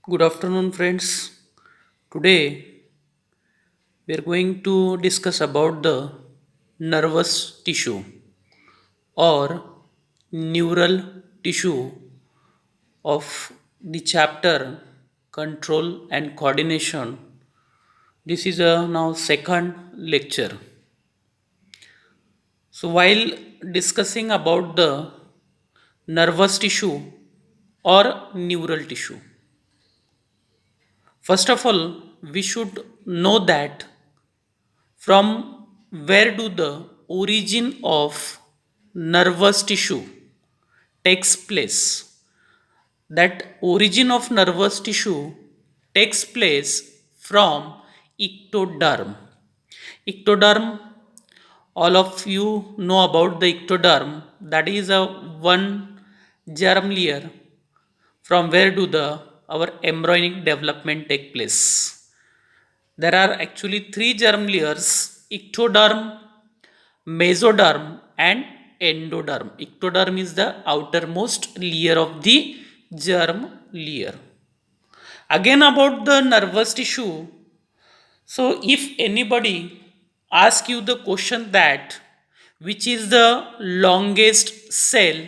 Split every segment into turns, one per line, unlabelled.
Good afternoon, friends. Today we are going to discuss about the nervous tissue or neural tissue of the chapter control and coordination. This is a now second lecture. So while discussing about the nervous tissue or neural tissue, first of all we should know that from where do the origin of nervous tissue takes place? That origin of nervous tissue takes place from ectoderm. Ectoderm, all of you know about the ectoderm. That is a one germ layer from where do the our embryonic development take place. There are actually three germ layers: ectoderm, mesoderm, and endoderm. Ectoderm is the outermost layer of the germ layer. Again, about the nervous tissue. So, if anybody ask you the question that which is the longest cell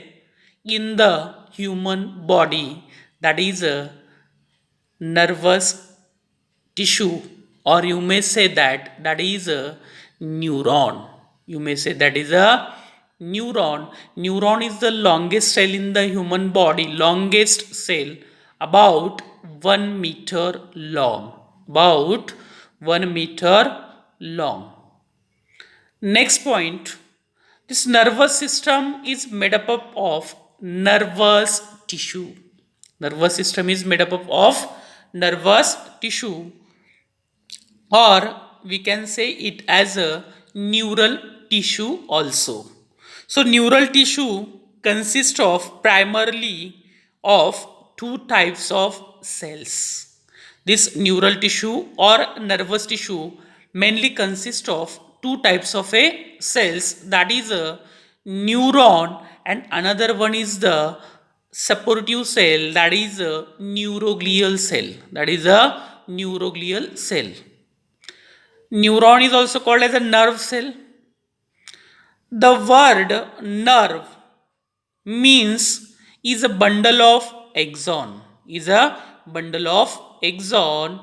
in the human body, that is a nervous tissue, or you may say that is a neuron. You may say that is a neuron is the longest cell in the human body, longest cell, about 1 meter long, about 1 meter long. Next point, this nervous system is made up of nervous tissue. Nervous system is made up of nervous tissue, or we can say it as a neural tissue also. So neural tissue consists of primarily of two types of cells. This neural tissue or nervous tissue mainly consists of two types of a cells, that is a neuron, and another one is the supportive cell, that is a neuroglial cell, that is a neuroglial cell. Neuron is also called as a nerve cell. The word nerve means is a bundle of axon, is a bundle of axon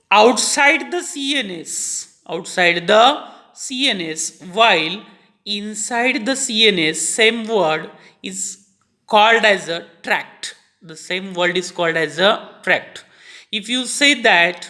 outside the CNS, outside the CNS, while inside the CNS, same word is called as a tract. The same word is called as a tract. If you say that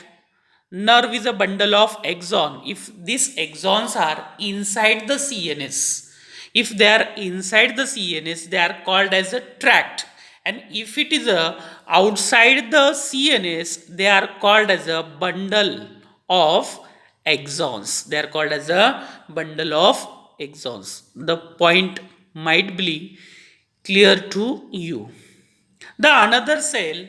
nerve is a bundle of axon, if these axons are inside the CNS, if they are inside the CNS, they are called as a tract, and if it is a outside the CNS, they are called as a bundle of axons. They are called as a bundle of axons. The point might be clear to you. The another cell,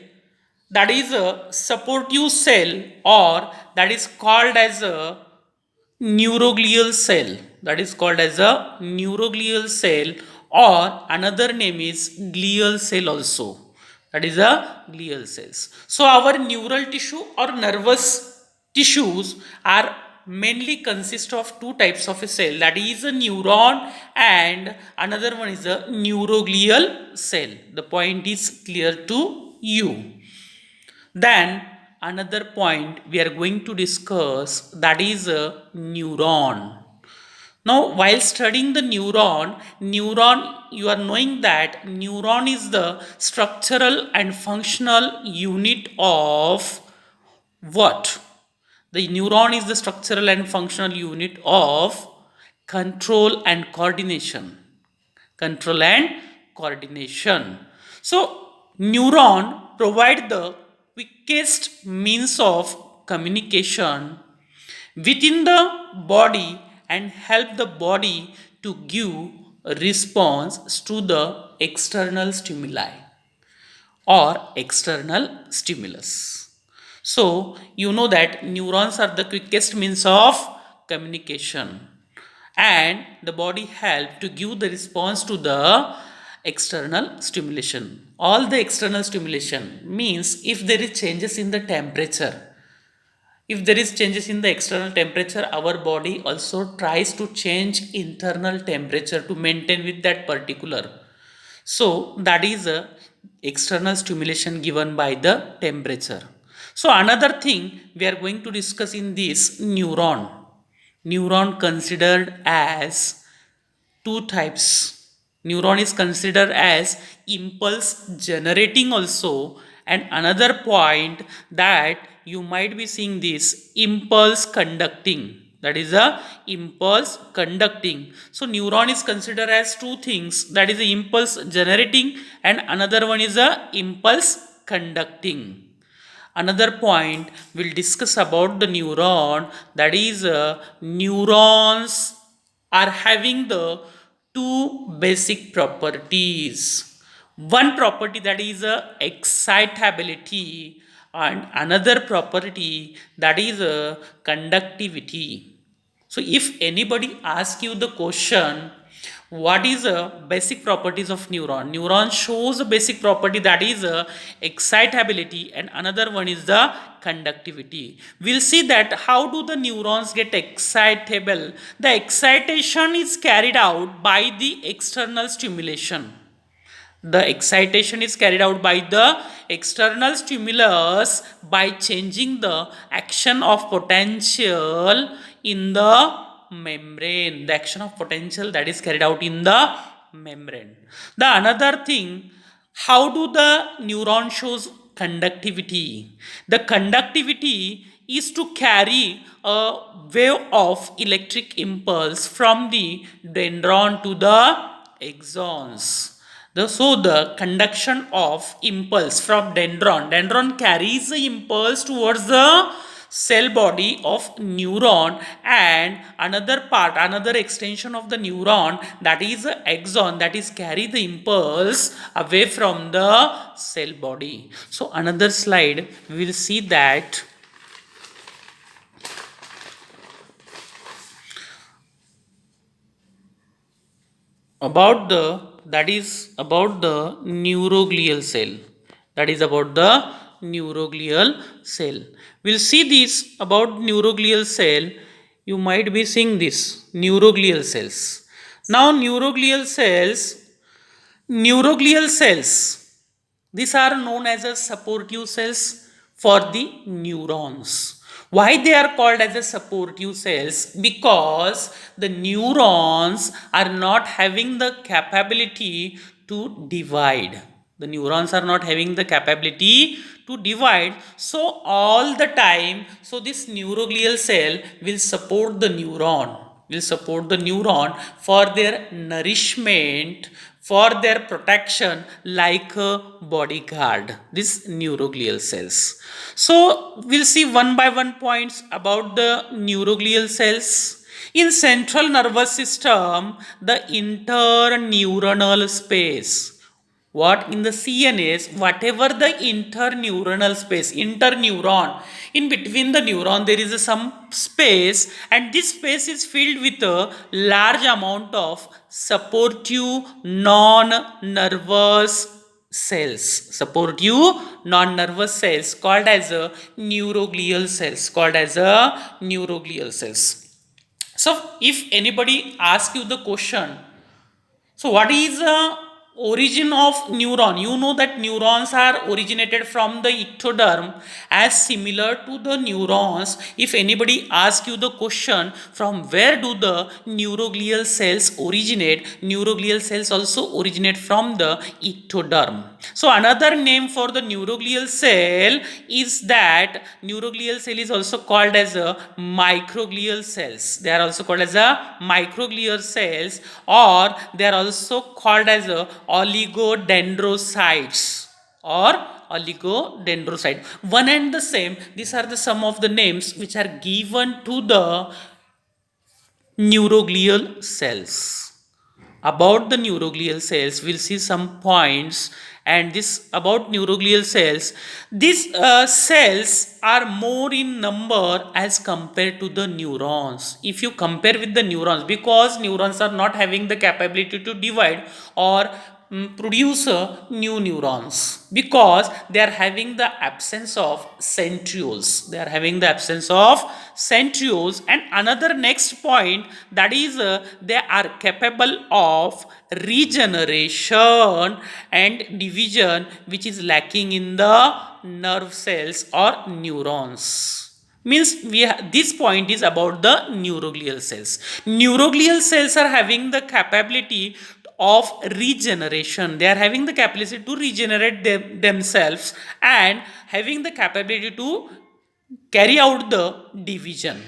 that is a supportive cell, or that is called as a neuroglial cell, that is called as a neuroglial cell, or another name is glial cell also, that is a glial cells. So our neural tissue or nervous tissues are mainly consist of two types of a cell, that is a neuron, and another one is a neuroglial cell. The point is clear to you. Then another point we are going to discuss, that is a neuron. Now while studying the neuron you are knowing that neuron is the structural and functional unit of what? The neuron is the structural and functional unit of control and coordination. Control and coordination. So, neuron provide the quickest means of communication within the body and help the body to give a response to the external stimuli or external stimulus. So, you know that neurons are the quickest means of communication, and the body help to give the response to the external stimulation. All the external stimulation means if there is changes in the temperature, if there is changes in the external temperature, our body also tries to change internal temperature to maintain with that particular. So that is a external stimulation given by the temperature. So another thing we are going to discuss in this neuron. Neuron considered as two types. Neuron is considered as impulse generating also, and another point that you might be seeing this impulse conducting, that is a impulse conducting. So neuron is considered as two things, that is a impulse generating and another one is a impulse conducting. Another point we'll discuss about the neuron, that is neurons are having the two basic properties. One property that is excitability and another property that is conductivity. So if anybody asks you the question, what is the basic properties of neuron? Neuron shows a basic property, that is excitability, and another one is the conductivity. We'll see that how do the neurons get excitable. The excitation is carried out by the external stimulation. The excitation is carried out by the external stimulus by changing the action of potential in the membrane. The action of potential that is carried out in the membrane. The another thing, how do the neuron shows conductivity? The conductivity is to carry a wave of electric impulse from the dendron to the axons. So the conduction of impulse from dendron carries the impulse towards the cell body of neuron, and another part, another extension of the neuron, that is the axon, that is carry the impulse away from the cell body. So another slide we will see that about the, that is about the neuroglial cell, that is about the neuroglial cell. We'll see this about neuroglial cell. You might be seeing this neuroglial cells. Now neuroglial cells, these are known as a supportive cells for the neurons. Why they are called as a supportive cells? Because the neurons are not having the capability to divide. The neurons are not having the capability to divide. So all the time, so this neuroglial cell will support the neuron, for their nourishment, for their protection, like a bodyguard, this neuroglial cells. So we'll see one by one points about the neuroglial cells. In central nervous system, the interneuronal space, what in the CNS, whatever the interneuronal space, interneuron, in between the neuron there is some space, and this space is filled with a large amount of supportive non-nervous cells, supportive non-nervous cells called as a neuroglial cells, So if anybody asks you the question, so what is the origin of neuron? You know that neurons are originated from the ectoderm, as similar to the neurons. If anybody asks you the question, from where do the neuroglial cells originate? Neuroglial cells also originate from the ectoderm. So another name for the neuroglial cell is that neuroglial cell is also called as a microglial cells. They are also called as a microglial cells, or they are also called as a oligodendrocytes or oligodendrocyte. One and the same. These are the some of the names which are given to the neuroglial cells. About the neuroglial cells, we'll see some points, and this about neuroglial cells. These cells are more in number as compared to the neurons. If you compare with the neurons, because neurons are not having the capability to divide, or produce new neurons because they are having the absence of centrioles. They are having the absence of centrioles. And another next point, that is they are capable of regeneration and division, which is lacking in the nerve cells or neurons. Means this point is about the neuroglial cells. Neuroglial cells are having the capability of regeneration. They are having the capacity to regenerate themselves and having the capability to carry out the division.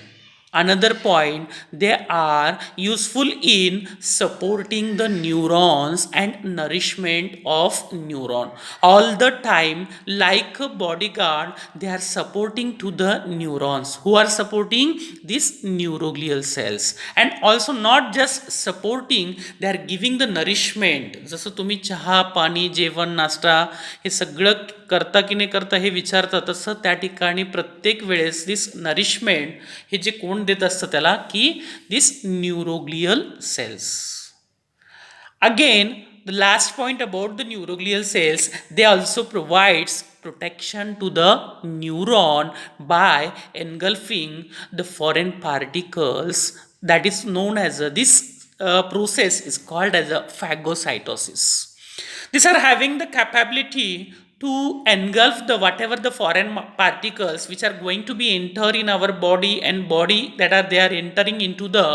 Another point, they are useful in supporting the neurons and nourishment of neuron. All the time, like a bodyguard, they are supporting to the neurons who are supporting these neuroglial cells. And also not just supporting, they are giving the nourishment. जसं तुम्ही चहा पाणी जेवण नाश्ता हे सगळं करता की नाही करता हे विचारता, तसं त्या ठिकाणी प्रत्येक वेळेस दिस नरिशमेंट हे जे कोण देत असतं त्याला, की this neuroglial sales. Again, the last point about the neuroglial cells, they also provides protection to the neuron by engulfing the foreign particles, that is known as this process is called as a phagocytosis. These are having the capability to engulf the whatever the foreign particles which are going to be enter in our body and body that are they are entering into the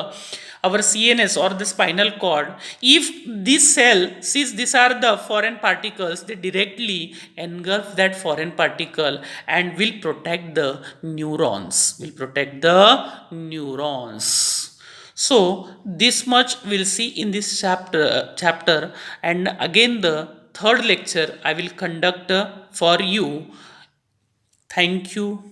our CNS or the spinal cord. If this cell sees these are the foreign particles, they directly engulf that foreign particle and will protect the neurons. Will protect the neurons. So this much we'll see in this chapter, and again the third lecture I will conduct for you. Thank you.